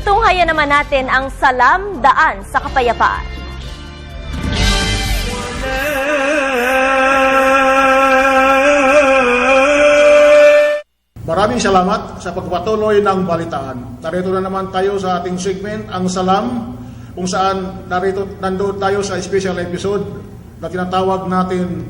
Tunghayan naman natin ang Salam Daan sa Kapayapaan. Maraming salamat sa pagpatuloy ng balitaan. Narito na naman tayo sa ating segment, ang Salam, kung saan nandoon tayo sa special episode na tinatawag natin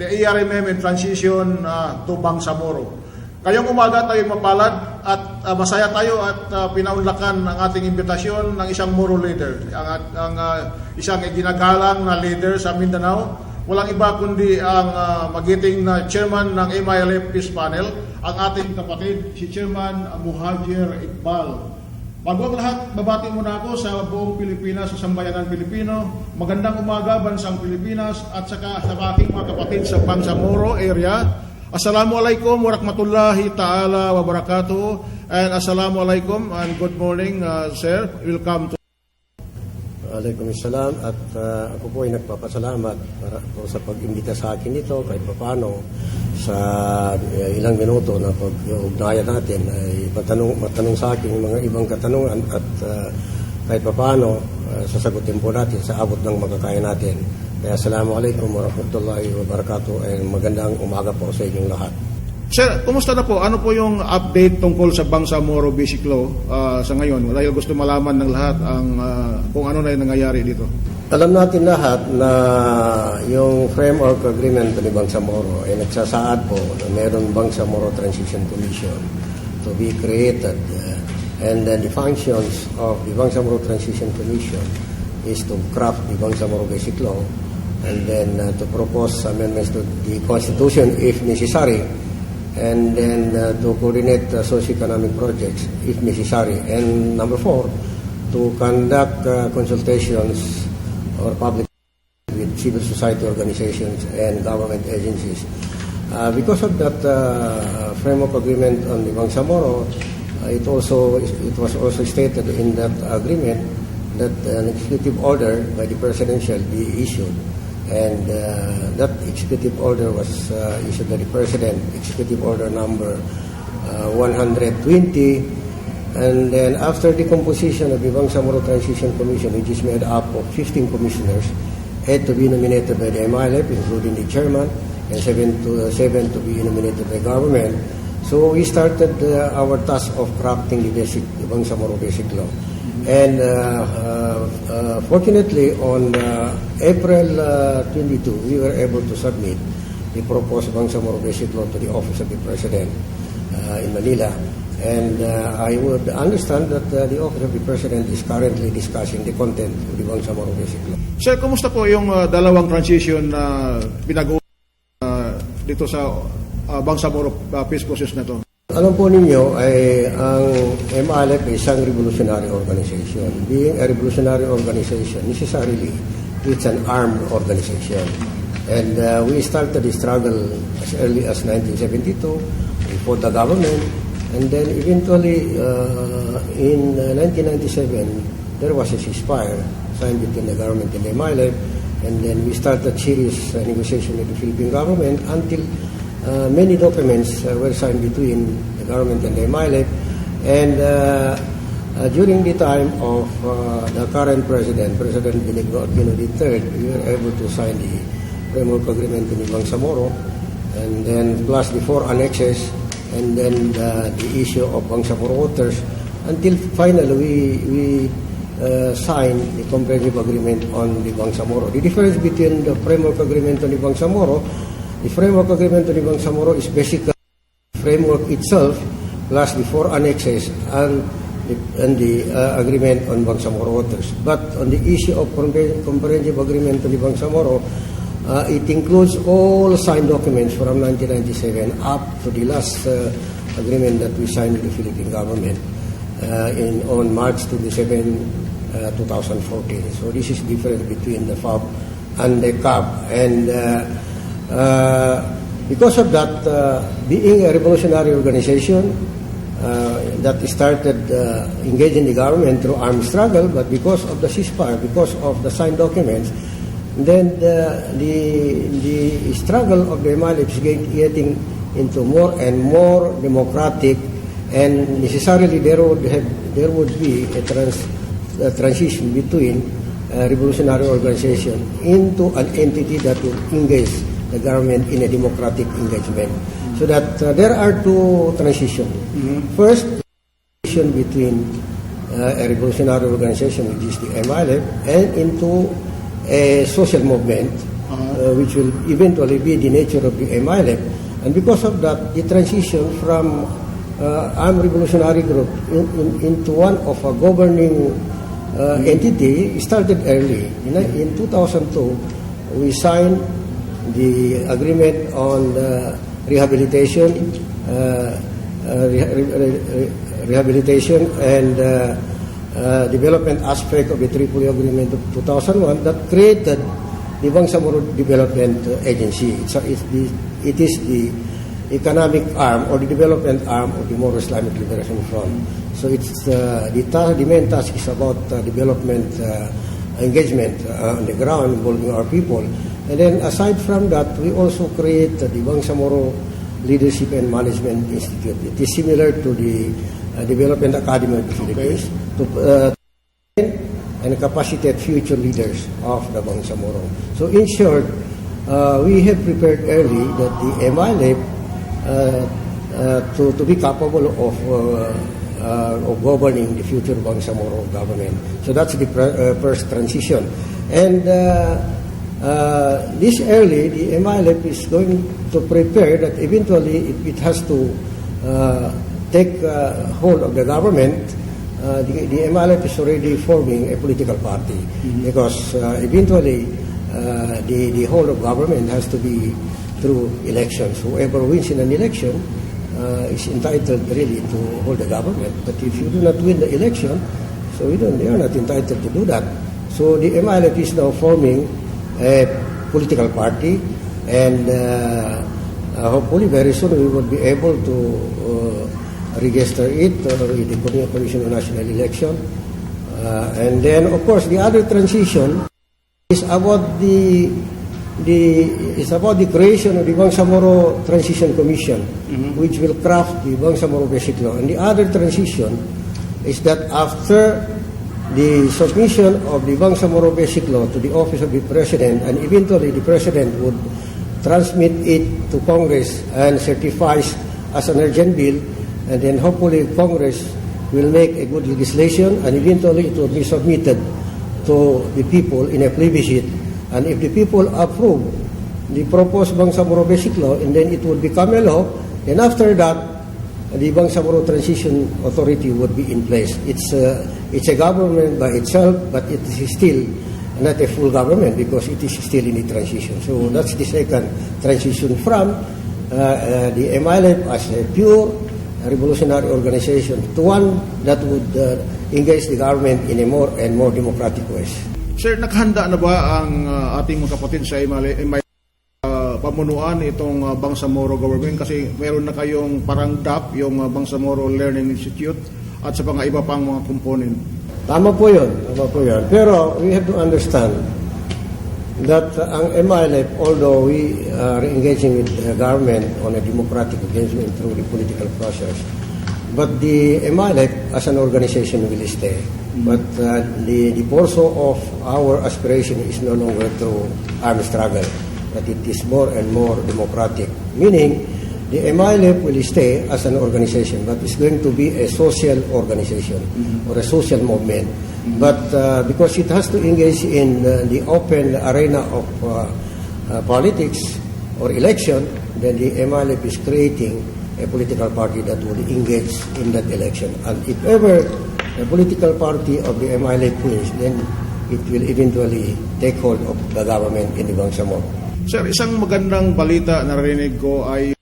the ARMM and Transition to Bangsamoro. Kayong umaga tayo mapalad at masaya tayo at pinaunlakan ang ating imbitasyon ng isang Moro leader, ang isang ginagalang na leader sa Mindanao. Walang iba kundi ang magiting na chairman ng MILF Peace Panel, ang ating kapatid, si Chairman Muhajir Iqbal. Bago ang lahat, babati muna ako sa buong Pilipinas, sa sambayanan Pilipino. Magandang umaga, bansang Pilipinas, at saka sa aking mga kapatid sa Bangsamoro area. Assalamualaikum warahmatullahi ta'ala wabarakatuh. And assalamualaikum and good morning, sir. Welcome to Waalaikumsalam at ako po ay nagpapasalamat po sa pag-imbita sa akin dito kahit papano sa ilang minuto na pag-ugnayan natin ay matanong sa akin mga ibang katanungan at kahit papano sasagutin po natin sa abot ng makakaya natin. Kaya assalamualaikum warahmatullahi wabarakatuh and magandang umaga po sa inyong lahat. Sir, kumusta na po? Ano po yung update tungkol sa Bangsamoro Basic Law sa ngayon? Dahil gusto malaman ng lahat kung ano na yung nangyayari dito. Alam natin lahat na yung framework agreement ni Bangsamoro ay nagsasaad po na mayroon Bangsamoro Transition Commission to be created. And then the functions of the Bangsamoro Transition Commission is to craft the Bangsamoro Basic Law and then to propose amendments to the Constitution if necessary, and then to coordinate socio-economic projects if necessary. And number 4, to conduct consultations or public with civil society organizations and government agencies. Because of that framework agreement on the Bangsamoro, it was also stated in that agreement that an executive order by the president shall be issued. And that executive order was issued by the President, Executive Order number 120. And then after the composition of the Bangsamoro Transition Commission, which is made up of 15 commissioners, 8 to be nominated by the MILF, including the chairman, and 7 to be nominated by government. So we started our task of crafting the Bangsamoro Basic Law. And fortunately, on April 22, we were able to submit the proposed Bangsamoro Basic Law to the Office of the President in Manila. And I would understand that the Office of the President is currently discussing the content of the Bangsamoro Basic Law. Sir, kumusta po yung dalawang transition na dito sa Bangsamoro peace process na to? Alam po ninyo ay ang MILF ay isang revolutionary organization. Being a revolutionary organization, necessarily, it's an armed organization. And we started the struggle as early as 1972 before the government. And then eventually, in 1997, there was a ceasefire signed between the government and the MILF. And then we started serious negotiation with the Philippine government until many documents were signed between the government and the MILF. And during the time of the current President Benigno Aquino III, we were able to sign the framework agreement in Bangsamoro, and then plus the 4 annexes, and then the issue of Bangsamoro waters, until finally we signed the comprehensive agreement on the Bangsamoro. The difference between the framework agreement on the Bangsamoro, the framework agreement on the Bangsamoro is basically the framework itself plus the 4 annexes and the agreement on Bangsamoro waters. But on the issue of comprehensive agreement on the Bangsamoro, it includes all signed documents from 1997 up to the last agreement that we signed with the Philippine government on March 27, 2014. So this is different between the FAB and the CAB. And because of that, being a revolutionary organization that started engaging the government through armed struggle, but because of the ceasefire, because of the signed documents, then the struggle of the MILF is getting into more and more democratic, and necessarily there would have there would be a transition between a revolutionary organization into an entity that will engage the government in a democratic engagement. So that there are two transitions. First, transition between a revolutionary organization, which is the MILF, and into a social movement, which will eventually be the nature of the MILF. And because of that, the transition from armed revolutionary group into one of a governing entity started early. In 2002, we signed the agreement on rehabilitation and development aspect of the Tripoli Agreement of 2001 that created the Bangsamoro Development Agency. It is the economic arm or the development arm of the Moro Islamic Liberation Front. So it's the main task is about development engagement on the ground involving our people. And then aside from that, we also create the Bangsamoro Leadership and Management Institute. It is similar to the Development Academy of the Philippines to train and capacitate future leaders of the Bangsamoro. So in short, we have prepared early that the MILF to be capable of governing the future Bangsamoro government. So that's the first transition. And this early, the MILF is going to prepare that eventually if it has to take hold of the government, the MILF is already forming a political party because eventually the whole of government has to be through elections. Whoever wins in an election is entitled really to hold the government. But if you do not win the election, so they are not entitled to do that. So the MILF is now forming a political party, and hopefully very soon we will be able to register it with the Commission on National Election. And then, of course, the other transition is about the creation of the Bangsamoro Transition Commission, which will craft the Bangsamoro Basic Law. And the other transition is that after the submission of the Bangsamoro Basic Law to the office of the President, and eventually the President would transmit it to Congress and certifies as an urgent bill, and then hopefully Congress will make a good legislation, and eventually it will be submitted to the people in a plebiscite. And if the people approve the proposed Bangsamoro Basic Law, and then it would become a law, and after that, the Bangsamoro Transition Authority would be in place. It's a government by itself, but it is still not a full government because it is still in the transition. So that's the second transition from the MILF as a pure revolutionary organization to one that would engage the government in a more and more democratic ways. Sir, naghanda na ba ang ating mga kapatid sa MILF pamunuan itong Bangsamoro government? Kasi meron na kayong parang DAP, yung Bangsamoro Learning Institute, at sa mga iba pang mga component. Tama po yun. Pero we have to understand that ang MILF, although we are engaging with the government on a democratic engagement through the political process, but the MILF as an organization will stay. But the portion of our aspiration is no longer through armed struggle, but it is more and more democratic. Meaning, the MILF will stay as an organization, but it's going to be a social organization or a social movement. But because it has to engage in the open arena of politics or election, then the MILF is creating a political party that will engage in that election. And if ever a political party of the MILF wins, then it will eventually take hold of the government in the Bangsamoro. Sir, isang magandang balita na narinig ko ay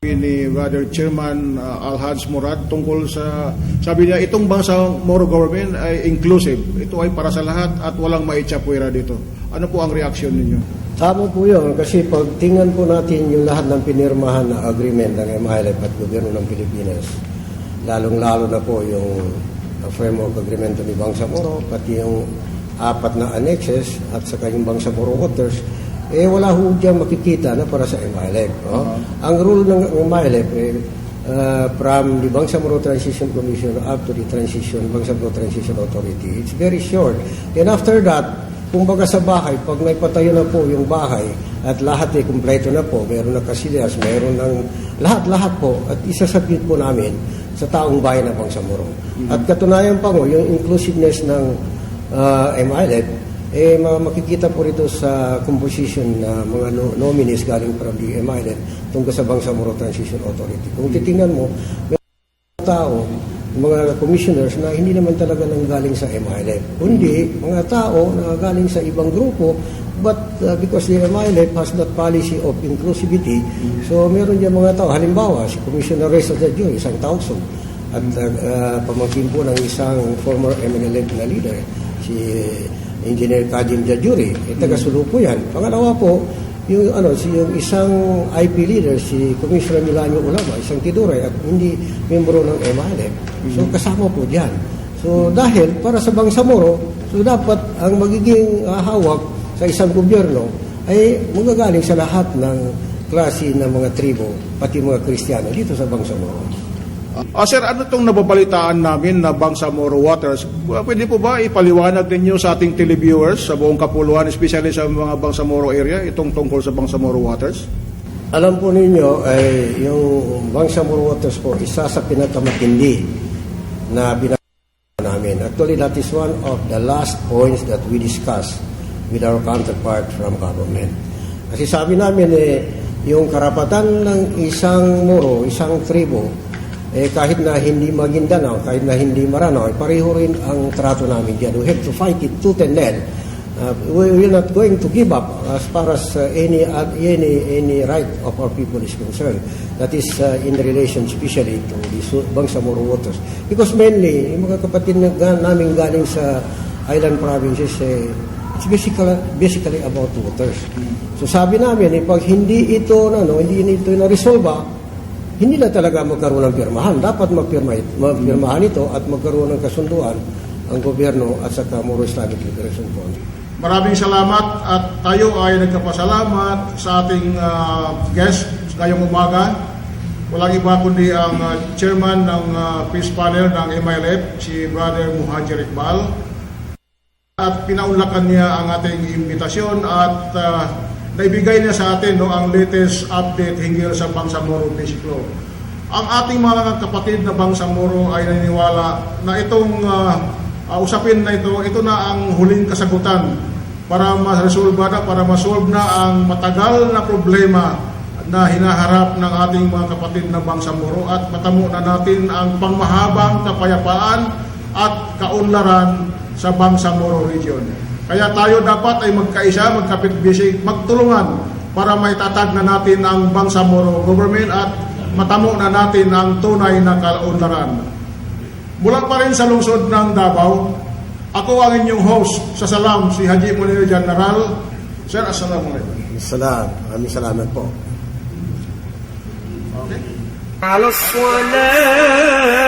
ni Brother Chairman Alhaj Murad tungkol sa, sabi niya, itong Bangsamoro government ay inclusive. Ito ay para sa lahat at walang maitsapuira dito. Ano po ang reaksyon ninyo? Tama po yun, kasi pag tingnan po natin yung lahat ng pinirmahan na agreement ng MILF at gobyerno ng Pilipinas, lalong-lalo na po yung framework agreement ni Bangsamoro, pati yung 4 na annexes at saka yung Bangsamoro Waters, wala ho dyan makikita na para sa MILF. Ang rule ng MILF, from the Bangsamoro Transition Commission up to the Bangsamoro Transition Authority. It's very short. And after that, kumbaga sa bahay, pag may patayo na po yung bahay at lahat ay kumpleto na po, meron na kasilyas, meron ng lahat po at isasubmit po namin sa taong bayan ng Bangsamoro. At katunayan pa mo, yung inclusiveness ng MILF, makikita po rito sa composition na mga nominees galing from the MILF tungkol sa Bangsamoro Transition Authority. Kung titingnan mo, may mga tao, mga commissioners na hindi naman talaga nanggaling sa MILF. Kundi, mga tao na galing sa ibang grupo, but because the MILF has that policy of inclusivity, so meron dyan mga tao. Halimbawa, si Commissioner Reza Jadjuri, isang tauso, at pamangkin po ng isang former MNLF na leader, si Engineer Kajim Jadjuri, taga-Sulu po yan. Pangalawa po, yung isang IP leader, si Commissioner Milanio Ulama, isang Tidore at hindi membro ng MILF. So kasama po diyan. So dahil para sa Bangsamoro, so dapat ang magiging hawak sa isang gobyerno ay magagaling sa lahat ng klase ng mga tribo, pati mga Kristiyano dito sa Bangsamoro. Sir, ano itong nababalitaan namin na Bangsamoro Waters? Pwede po ba ipaliwanag ninyo sa ating televiewers sa buong Kapuluan, especially sa mga Bangsamoro area, itong tungkol sa Bangsamoro Waters? Alam po ninyo, ay yung Bangsamoro Waters po, isa sa pinakamatindi na binabalitaan namin. Actually, that is one of the last points that we discussed with our counterpart from government. Kasi sabi namin, yung karapatan ng isang Moro, isang tribo, kahit na hindi Maguindanao, kahit na hindi Maranao, pareho rin ang trato namin dyan. We have to fight it tooth and nail. We're not going to give up as far as any right of our people is concerned. That is in relation especially to the Bangsamoro Waters. Because mainly, yung mga kapatid namin galing sa island provinces, it's basically about waters. So sabi namin, pag hindi ito na-resolve, hindi na talaga magkaroon ng pirmahan. Dapat magpirmahan ito at magkaroon ng kasunduan ang gobyerno at saka Moro Islamic Liberation Front. Maraming salamat at tayo ay nagkapasalamat sa ating guest ngayong umaga. Walang iba kundi ang chairman ng peace panel ng MILF, si Brother Muhajir Iqbal. At pinaunlakan niya ang ating imbitasyon at naibigay niya sa atin ang latest update hinggil sa Bangsamoro Basic Law. Ang ating mga kapatid na Bangsamoro ay naniniwala na itong usapin na ito na ang huling kasagutan para ma-resolve na, para ma-solve na ang matagal na problema na hinaharap ng ating mga kapatid na Bangsamoro at matamo na natin ang pangmahabang kapayapaan at kaunlaran sa Bangsamoro region. Kaya tayo dapat ay magkaisa, magkapit-bisig, magtulungan para maitatag na natin ang Bangsamoro government at matamo na natin ang tunay na kaunlaran. Mula pa rin sa lungsod ng Davao, ako ang inyong host sa Salam, si Haji Munir General. Sir, assalamualaikum. Salamat po. Okay. على الصلاة